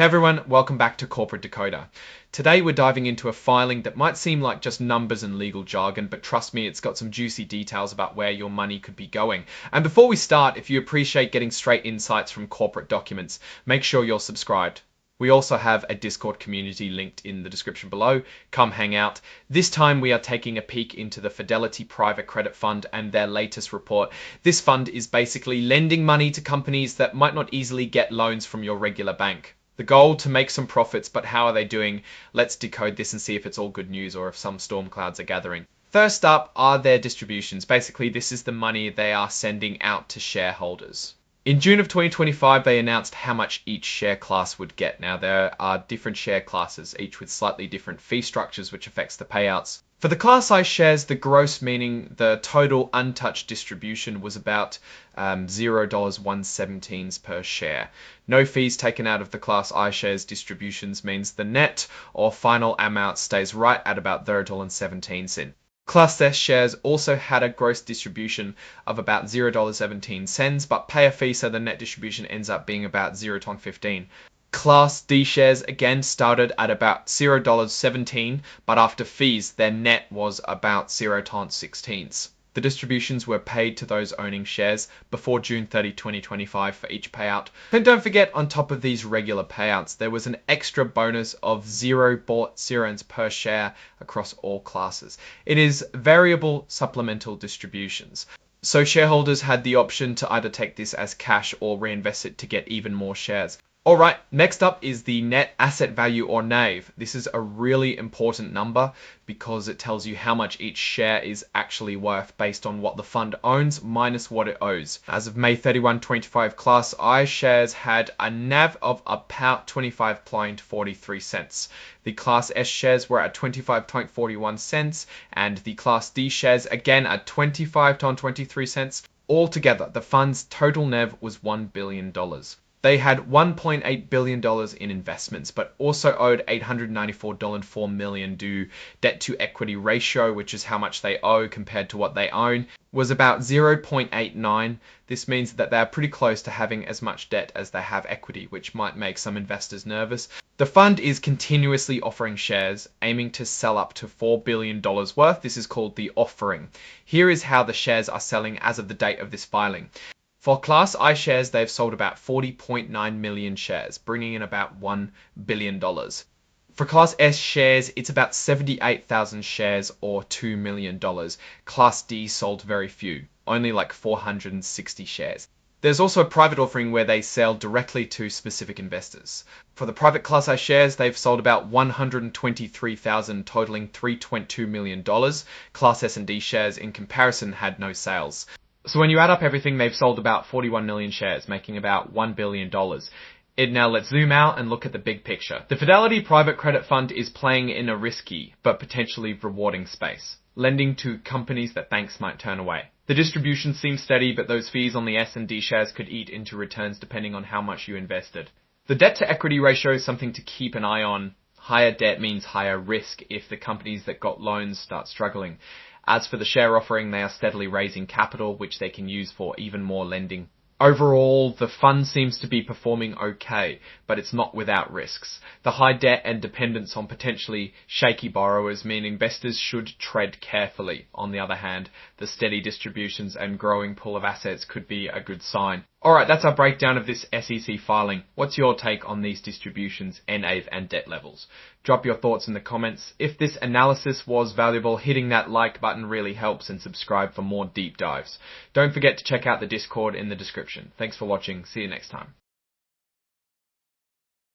Hey everyone, welcome back to Corporate Decoder. Today we're diving into a filing that might seem like just numbers and legal jargon, but trust me, it's got some juicy details about where your money could be going. And before we start, if you appreciate getting straight insights from corporate documents, make sure you're subscribed. We also have a Discord community linked in the description below. Come hang out. This time we are taking a peek into the Fidelity Private Credit Fund and their latest report. This fund is basically lending money to companies that might not easily get loans from your regular bank. The goal to make some profits, but how are they doing? Let's decode this and see if it's all good news or if some storm clouds are gathering. First up are their distributions. Basically, this is the money they are sending out to shareholders. In June of 2025, they announced how much each share class would get. Now, there are different share classes, each with slightly different fee structures, which affects the payouts. For the Class I shares, the gross, meaning the total untouched distribution, was about $0.117 per share. No fees taken out of the Class I shares distributions means the net or final amount stays right at about $0.17. Class S shares also had a gross distribution of about $0.17, but pay a fee, so the net distribution ends up being about $0.15. Class D shares again started at about $0.17, but after fees, their net was about $0.16. The distributions were paid to those owning shares before June 30, 2025 for each payout. And don't forget, on top of these regular payouts, there was an extra bonus of 0 bought zeros per share across all classes. It is variable supplemental distributions. So shareholders had the option to either take this as cash or reinvest it to get even more shares. Alright, next up is the net asset value, or NAV. This is a really important number because it tells you how much each share is actually worth based on what the fund owns minus what it owes. As of May 31, 2025, Class I shares had a NAV of about 25.43 cents. The Class S shares were at 25.41 cents and the Class D shares again at 25.23 cents. Altogether, the fund's total NAV was $1 billion. They had $1.8 billion in investments, but also owed $894.4 million due. Debt to equity ratio, which is how much they owe compared to what they own, was about 0.89. This means that they're pretty close to having as much debt as they have equity, which might make some investors nervous. The fund is continuously offering shares, aiming to sell up to $4 billion worth. This is called the offering. Here is how the shares are selling as of the date of this filing. For Class I shares, they've sold about 40.9 million shares, bringing in about $1 billion. For Class S shares, it's about 78,000 shares or $2 million. Class D sold very few, only like 460 shares. There's also a private offering where they sell directly to specific investors. For the private Class I shares, they've sold about 123,000, totaling $3.2 million. Class S and D shares, in comparison, had no sales. So when you add up everything, they've sold about 41 million shares, making about $1 billion. Now let's zoom out and look at the big picture. The Fidelity Private Credit Fund is playing in a risky but potentially rewarding space, lending to companies that banks might turn away. The distribution seems steady, but those fees on the S and D shares could eat into returns depending on how much you invested. The debt to equity ratio is something to keep an eye on. Higher debt means higher risk if the companies that got loans start struggling. As for the share offering, they are steadily raising capital, which they can use for even more lending. Overall, the fund seems to be performing okay, but it's not without risks. The high debt and dependence on potentially shaky borrowers mean investors should tread carefully. On the other hand, the steady distributions and growing pool of assets could be a good sign. Alright, that's our breakdown of this SEC filing. What's your take on these distributions, NAV and debt levels? Drop your thoughts in the comments. If this analysis was valuable, hitting that like button really helps, and subscribe for more deep dives. Don't forget to check out the Discord in the description. Thanks for watching. See you next time.